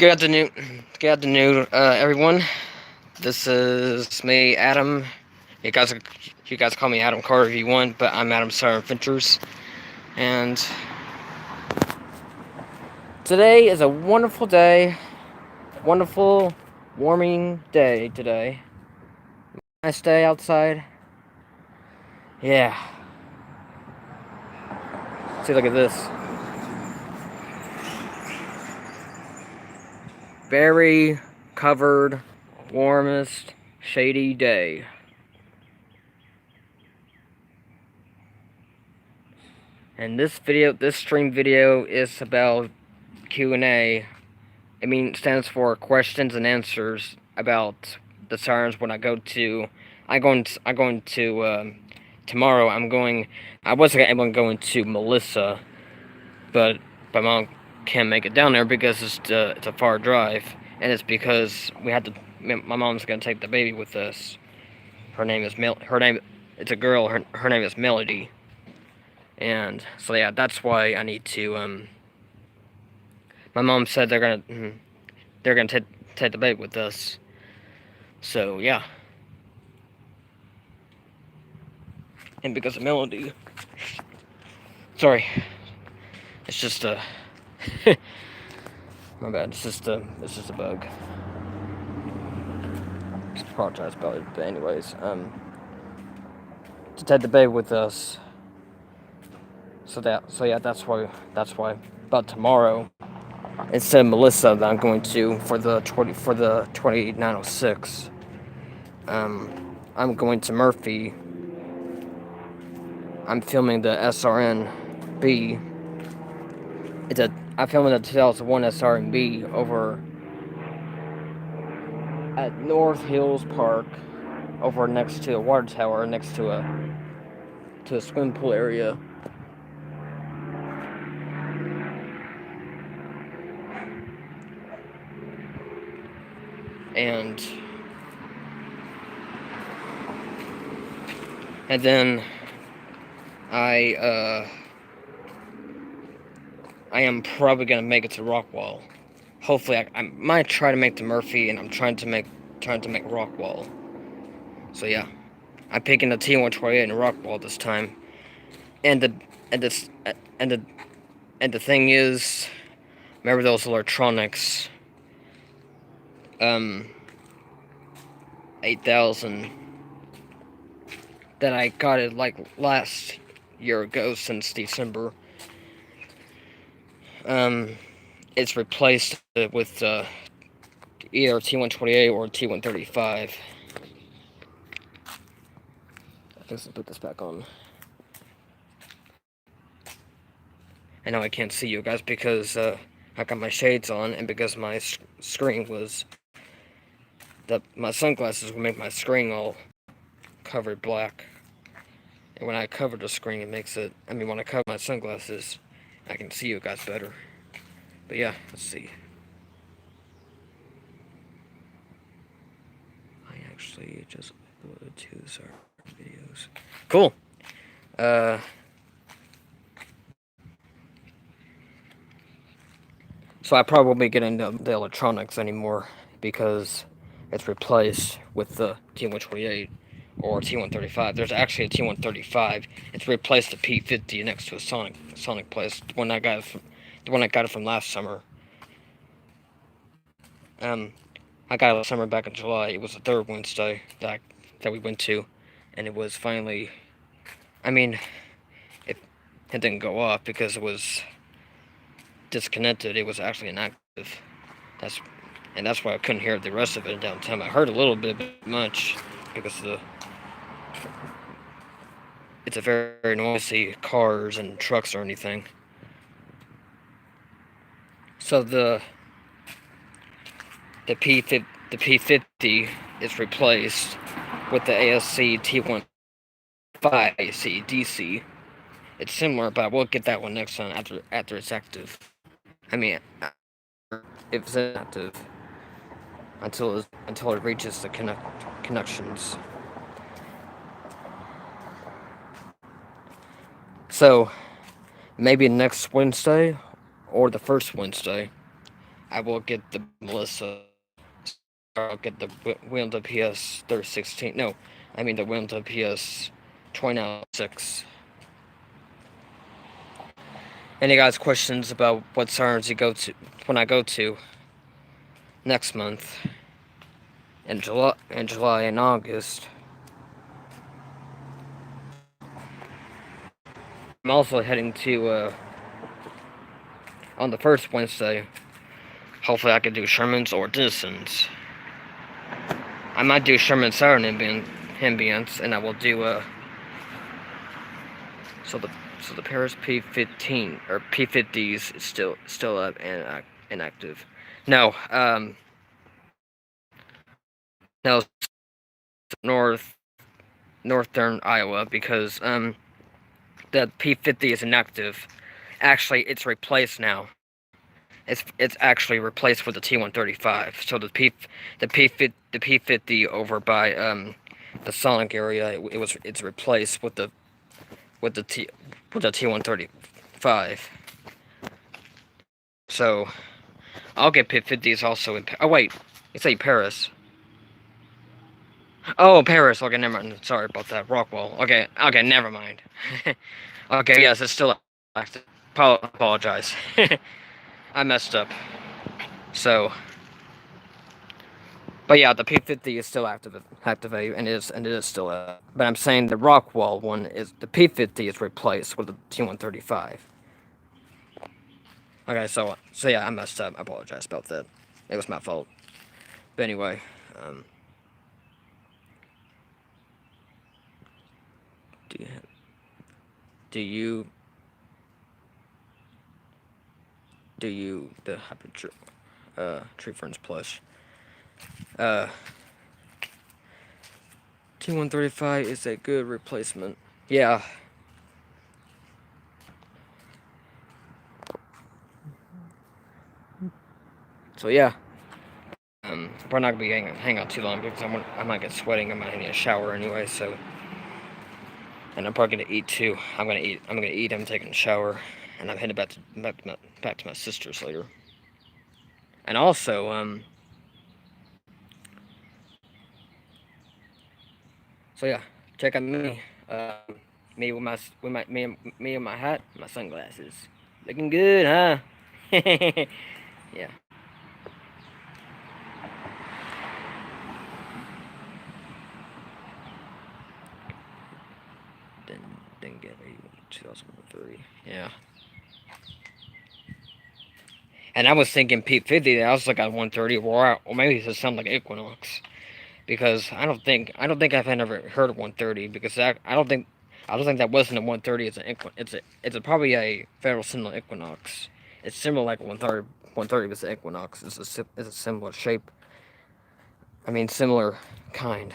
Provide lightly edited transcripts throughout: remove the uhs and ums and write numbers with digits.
Good afternoon, everyone. This is me, Adam. You guys call me Adam Carter if you want, but I'm Adam Star Adventures. And today is a wonderful day, wonderful, warming day today. Nice day outside. Yeah. See, look at this. Very covered, warmest, shady day. And this stream video is about Q&A. Stands for questions and answers about the Sirens. When I'm going to tomorrow. I wasn't able to go into Melissa, but my mom can't make it down there because it's a far drive, and it's because we had to. My mom's gonna take the baby with us. Her name is It's a girl. Her name is Melody, and so yeah, that's why I need to. My mom said they're gonna take the baby with us. So yeah, and because of Melody, sorry, it's just a my bad. It's just a bug. Just apologize about it. But anyways, to take the baby with us. So yeah, that's why. But tomorrow, instead of Melissa, that I'm going to for the 2906. I'm going to Murphy. I'm filming the SRN-B. I'm filming the 2001 SRN-B over at North Hills Park, over next to a water tower, next to a swimming pool area. And then I am probably gonna make it to Rockwall. Hopefully, I might try to make the Murphy, and I'm trying to make Rockwall. So yeah, I'm picking the T128 in Rockwall this time. And the and this and the thing is, remember those electronics? 8,000 that I got it like last year ago since December. It's replaced with either T128 or T135. Let's put this back on. I know I can't see you guys because I got my shades on, and because my screen was my sunglasses will make my screen all covered black. And when I cover the screen, it makes it. When I cover my sunglasses, I can see you guys better. But yeah, let's see. I actually just uploaded 2 videos. Cool. So I probably won't be getting the electronics anymore because it's replaced with the T128 or T135. There's actually a T135. It's replaced the P50 next to a Sonic place. The one I got it from last summer. I got it last summer back in July. It was the third Wednesday that we went to, and it was finally. It didn't go off because it was disconnected. It was actually inactive. That's why I couldn't hear the rest of it in downtime. I heard a little bit, but much because it's a very noisy cars and trucks or anything. So the P50 is replaced with the ASC T15 AC DC. It's similar, but we'll get that one next time after it's active. If it's inactive until it reaches the connections. So maybe next Wednesday or the first Wednesday, I will get the Melissa. I'll get the Windows PS 316. No, I mean the Windows PS 2096. Any guys questions about what Sirens you go to when I go to next month in July and August? I'm also heading to on the first Wednesday. Hopefully, I can do Sherman's or Dennison's. I might do Sherman's Siren ambience, and I will do so the Paris P15 or P50s is still up and inactive. No, no, northern Iowa because the P50 is inactive. Actually, it's replaced now. It's actually replaced with the T135. So the P50 over by the Sonic area it's replaced with the T135. So I'll get P50s also in. Oh wait, it's a Paris. Oh, Paris. Okay, never mind. Sorry about that. Rockwall. Okay, never mind. Okay, yes, it's still active. Apologize. I messed up. So, but yeah, the P50 is still activated, and it is still But I'm saying the Rockwall one is the P50 is replaced with the T135. Okay, so yeah, I messed up. I apologize about that. It was my fault. But anyway, do you the Happy Tree Ferns plush? T135 is a good replacement. Yeah. So yeah. We're not gonna be hang out too long because I might get sweating. I might need a shower anyway. So, and I'm probably gonna eat too. I'm gonna eat. I'm taking a shower, and I'm heading back to my sister's later. And also, so yeah, check out me. Me with my hat, my sunglasses, looking good, huh? Yeah. Didn't get a 2003. Yeah. And I was thinking P50. I was like on 130, or maybe it sound like Equinox, because I don't think I've ever heard of 130 because I don't think that wasn't a 130. It's probably a Federal Signal Equinox. It's similar like 130. 130 was the Equinox. It's a similar shape. I mean, similar kind.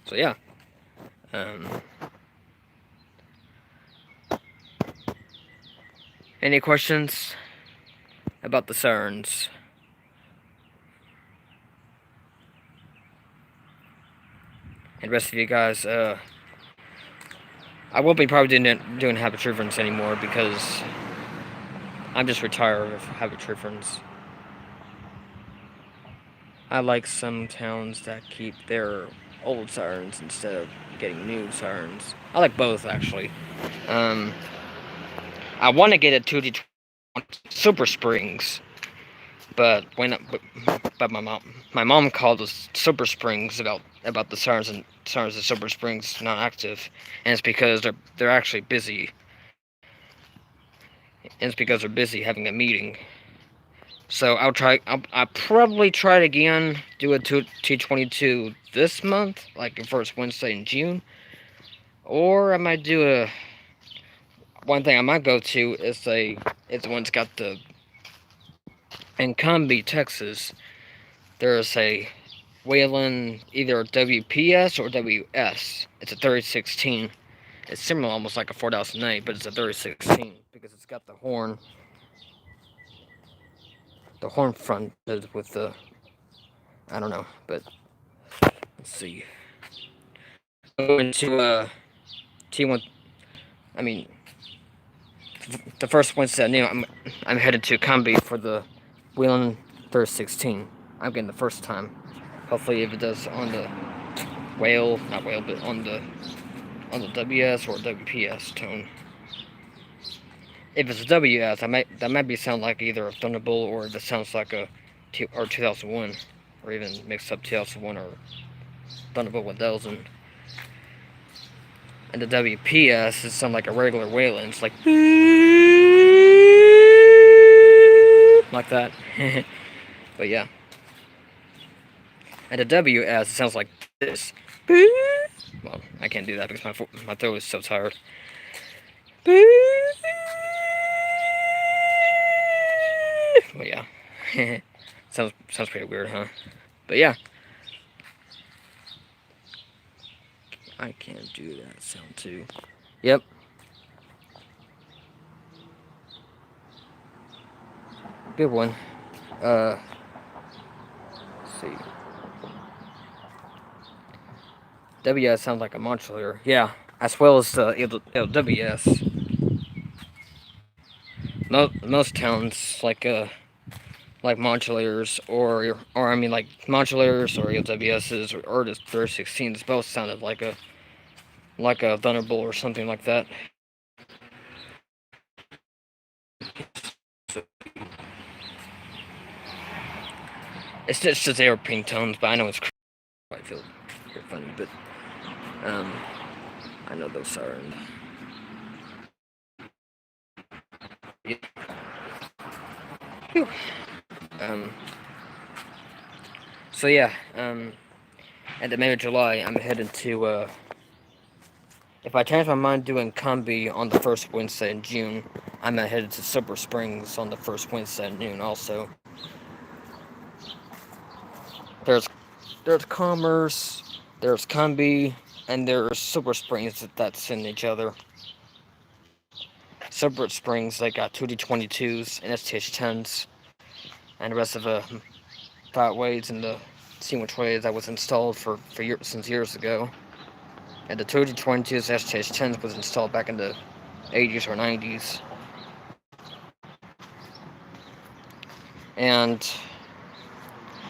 So yeah. Any questions about the Sirens? And the rest of you guys, I won't be probably doing Habit Reference anymore because I'm just retired of Habit Reference. I like some towns that keep their old Sirens instead of getting new Sirens. I like both actually. I want to get a 2D Super Springs, but my mom called us Super Springs about the Sirens and Super Springs not active, and it's because they're actually busy. And it's because they're busy having a meeting. So I'll probably try it again. Do a T22 this month, like the first Wednesday in June, or I might do a. One thing I might go to is the one's got the in Cumbie, Texas. There's a Whalen either WPS or WS. It's a 3016. It's similar, almost like a 4008, but it's a 3016 because it's got the horn front with the, I don't know, but let's see. Go into T1. I mean, the first Wednesday at noon, I'm headed to Combi for the Wheeling 316. I'm getting the first time. Hopefully, if it does on the not whale, but on the WS or WPS tone. If it's a WS, that might be sound like either a Thunderbolt or if it sounds like a 2001, or even mixed up 2001 or Thunderbolt 1000. And the WPS is sound like a regular Wayland. It's like that. But yeah. And the WS, it sounds like this. Well, I can't do that because my throat is so tired. But yeah. sounds pretty weird, huh? But yeah. I can't do that sound too. Yep. Good one. Let's see. WS sounds like a modulator. Yeah, as well as the LWS. Most towns like modulators or I mean like modulators or LWSs or the 316s both sounded like a Thunderbolt or something like that. It's just airplane tones, but I know it's I feel funny, but I know those sirens. Yeah. So yeah, at the end of July, I'm headed to, if I change my mind doing Combi on the first Wednesday in June, I'm headed to Silver Springs on the first Wednesday at noon also. There's Commerce, there's Combi, and there's Silver Springs that's in each other. Silver Springs, they got 2D22s and STH10s, and the rest of the flat waves and the C1 waves that was installed since years ago. And the 2D22s STH10s was installed back in the 80s or 90s. And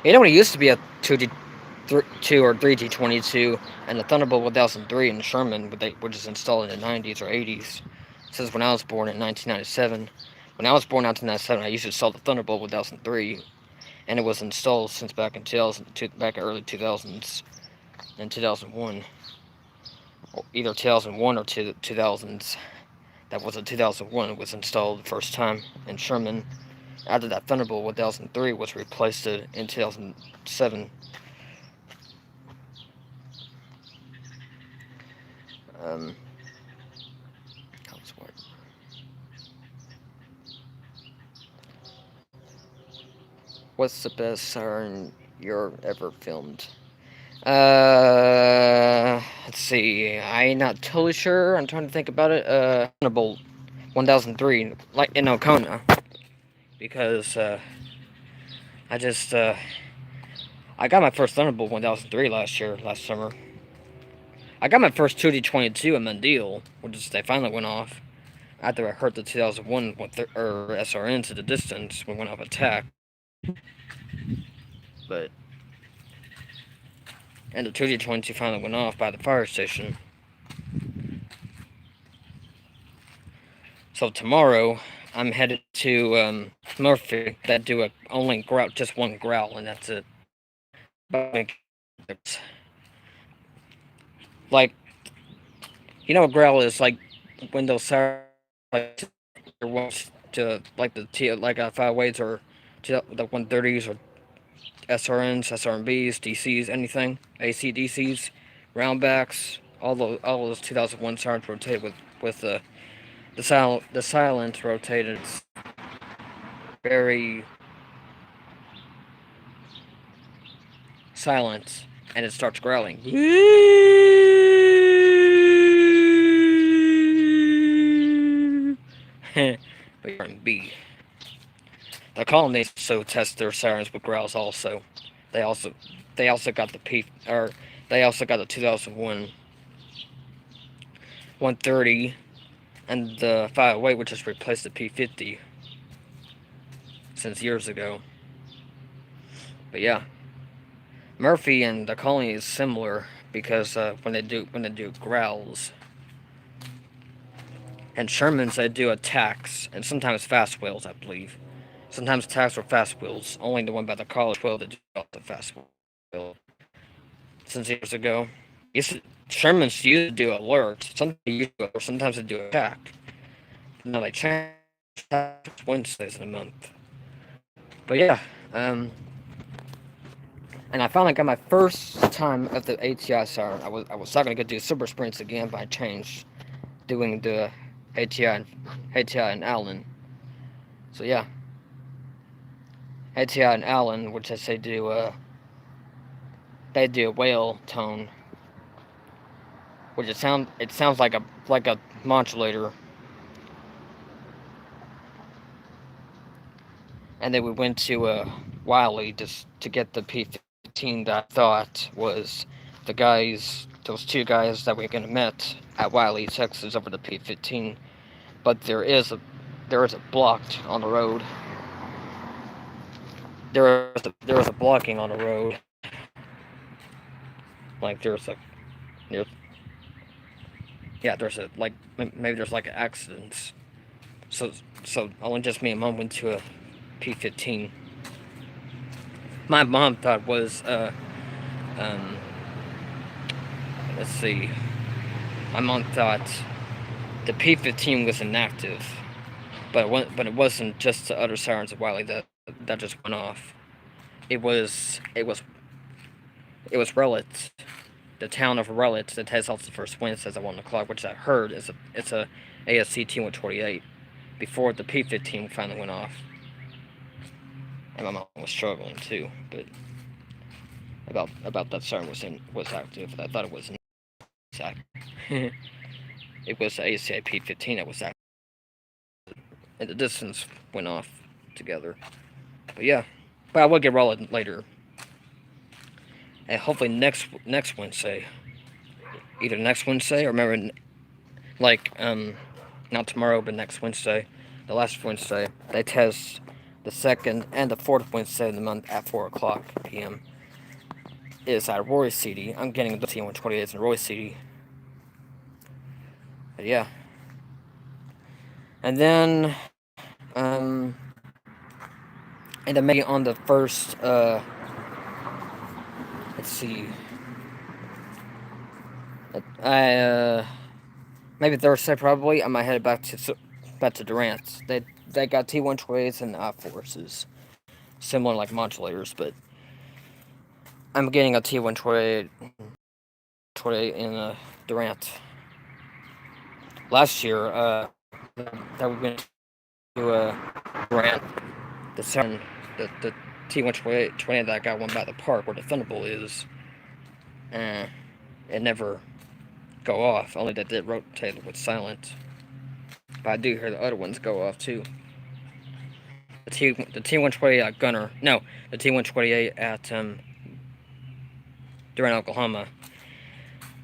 you know, it used to be a 2 or 3G22 and the Thunderbolt 1003 in Sherman, which is installed in the 90s or 80s. Since when I was born in 1997. When I was born in 1997, I used to install the Thunderbolt 1003, and it was installed since back in back in early 2000s and 2001. Either 2001 or 2000s. That was a 2001. It was installed the first time in Sherman. After that, Thunderbolt 1003 was replaced in 2007. What's the best siren you're ever filmed? Let's see. I'm not totally sure. I'm trying to think about it. Thunderbolt 1003, like in Okona, because I got my first Thunderbolt 1003 last summer. I got my first 2D22 in Mendil, which they finally went off after I heard the 2001 SRN to the distance when went off attack. But and the 2D22 finally went off by the fire station. So tomorrow I'm headed to Murphy that do only growl, just one growl, and that's it. Like, you know what growl is? Like when those sirens wants to like like 5-ways or the 130s or SRNs, SRMBs, DCs, anything, ACDCs, roundbacks, all those 2001 sirens rotate with the silence rotated. It's very silent, and it starts growling. But you're in B. The colonies also test their sirens with growls also. They also got the 2001 130 and the 508, which has replaced the P50 since years ago. But yeah, Murphy and the Colony is similar because when they do growls, and Shermans they do attacks and sometimes fast wheels, I believe. Sometimes attacks or fast wheels. Only the one by the college wheel that do the fast wheel. Since years ago, Shermans used to do alerts. Sometimes they do attack. No, they change Wednesdays in a month. But yeah, and I finally got my first time of the ATI siren. I was not gonna go do super sprints again, but I changed doing the ATI and Allen. So yeah, ATI and Allen, which they do a whale tone, which it sounds like a modulator. And then we went to Wiley just to get the P15 that I thought was those two guys that we were gonna met at Wiley, Texas, over the P15. But there is a blocked on the road. There is a blocking on the road. Like there's maybe there's like accidents. So only just me and Mom went to a P15. My mom thought it was um, let's see. My mom thought the P15 was inactive, but it wasn't just the other sirens of Wiley that just went off. It was Rowlett, the town of Rowlett that has also the first wind says at 1 o'clock, which I heard it's a ASC T128 before the P15 finally went off. And my mom was struggling too, but about that siren was active. I thought it was active. It was the ACI P15 that was active, and the distance went off together. But yeah, but I will get rolling later, and hopefully next Wednesday, either next Wednesday or remember, like not tomorrow but next Wednesday, the last Wednesday they test the second and the fourth Wednesday of the month at 4 o'clock p.m. is at Roy City. I'm getting the T128s in Roy City. But yeah, and then and then maybe on the first let's see, maybe Thursday probably I might head back to Durant. They got T128s and I-forces, similar like modulators, but I'm getting a T128 in Durant. Last year, that we went to Durant, the Sun, the T128 that I got one by the park where the Thunderbolt is. It never go off. Only that did rotate with silent. But I do hear the other ones go off too. The T128 at Gunner. No, the T128 at Durant, Oklahoma.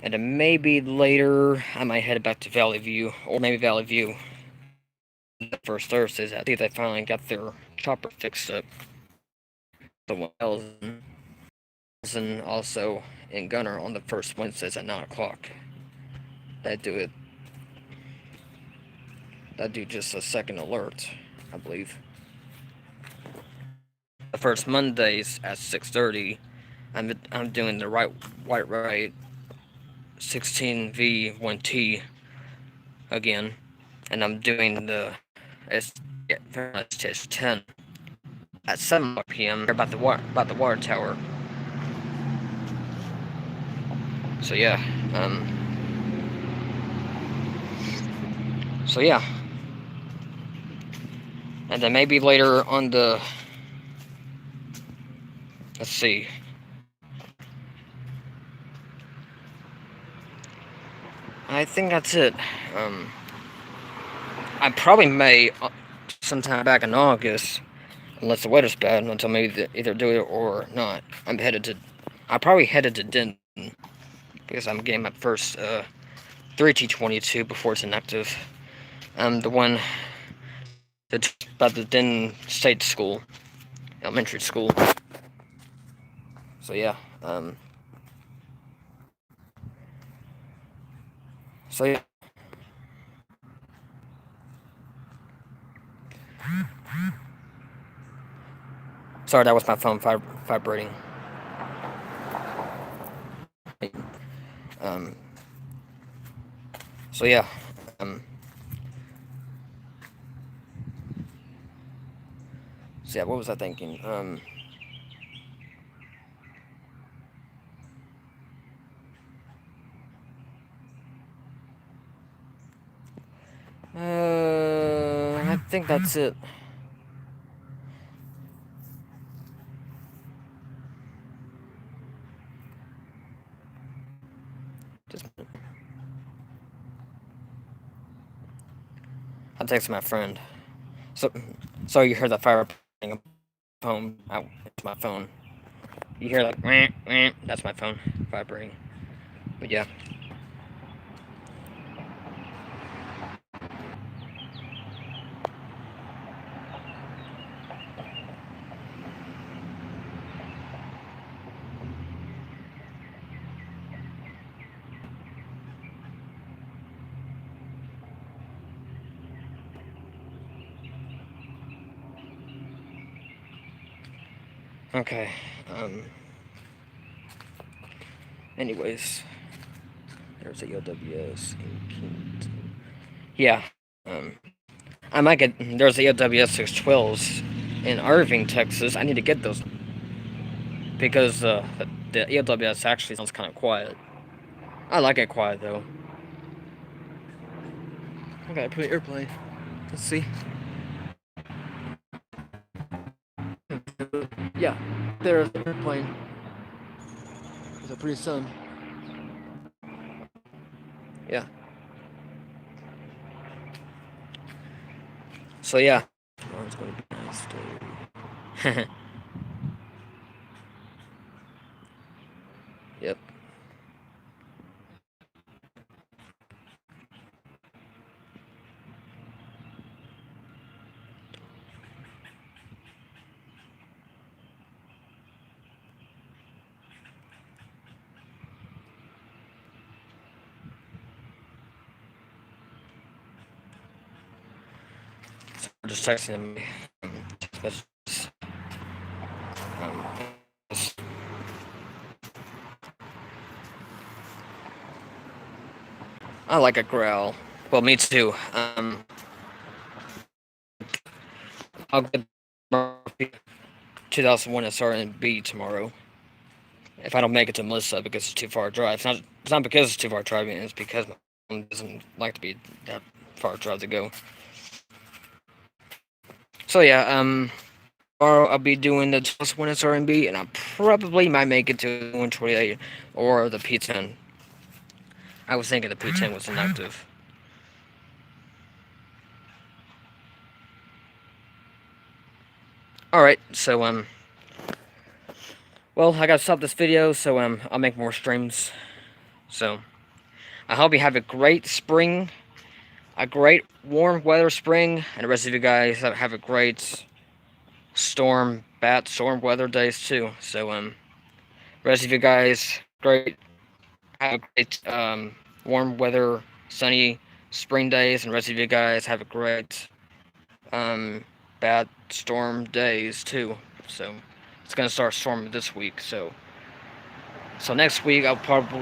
And then maybe later I might head back to Valley View, or maybe Valley View. The first Thursdays, I think they finally got their chopper fixed up. The wells and also in Gunner on the first Wednesdays at 9 o'clock. They do just a second alert, I believe. The first Mondays at 6:30, I'm doing the white right 16V1T again, and I'm doing the STS 10 at 7 p.m. about the water tower. So yeah, and then maybe later on the, let's see, I think that's it. I probably may sometime back in August, unless the weather's bad, until maybe either do it or not. I probably headed to Denton because I'm getting my first 3T22 before it's inactive. The one that's about the Denton State School, elementary school. So yeah, so yeah. Sorry, that was my phone vibrating. Um, so yeah, um, so yeah, what was I thinking? I think that's it. Just, I texted my friend. So, so you heard that fire home out to my phone. You hear like, wah, wah, that's my phone vibrating. But yeah. Okay. Anyways, there's a OWS in Kington. Yeah. Um. I might get. There's the OWS 612s in Irving, Texas. I need to get those because the ELWS actually sounds kind of quiet. I like it quiet though. Okay, put an airplane. Let's see. Yeah, there's an airplane. It's a pretty sun. Yeah. So yeah. Tomorrow's gonna be a nice day. Yep. So we're just texting me. Um, I like a growl. Well, me too. I'll get 2001 SR and B tomorrow. If I don't make it to Melissa because it's too far a drive. It's not because it's too far driving, it's because my mom doesn't like to be that far drive to go. So yeah, tomorrow I'll be doing the 2001 SR and B, and I probably might make it to 128 or the P10. I was thinking the P10 was inactive. Alright, so well, I gotta stop this video, so I'll make more streams. So I hope you have a great spring, a great warm weather spring, and the rest of you guys have a great storm weather days too. So rest of you guys, great, have a great warm weather, sunny spring days, and rest of you guys have a great bad storm days too. So it's gonna start storming this week. So next week I'll probably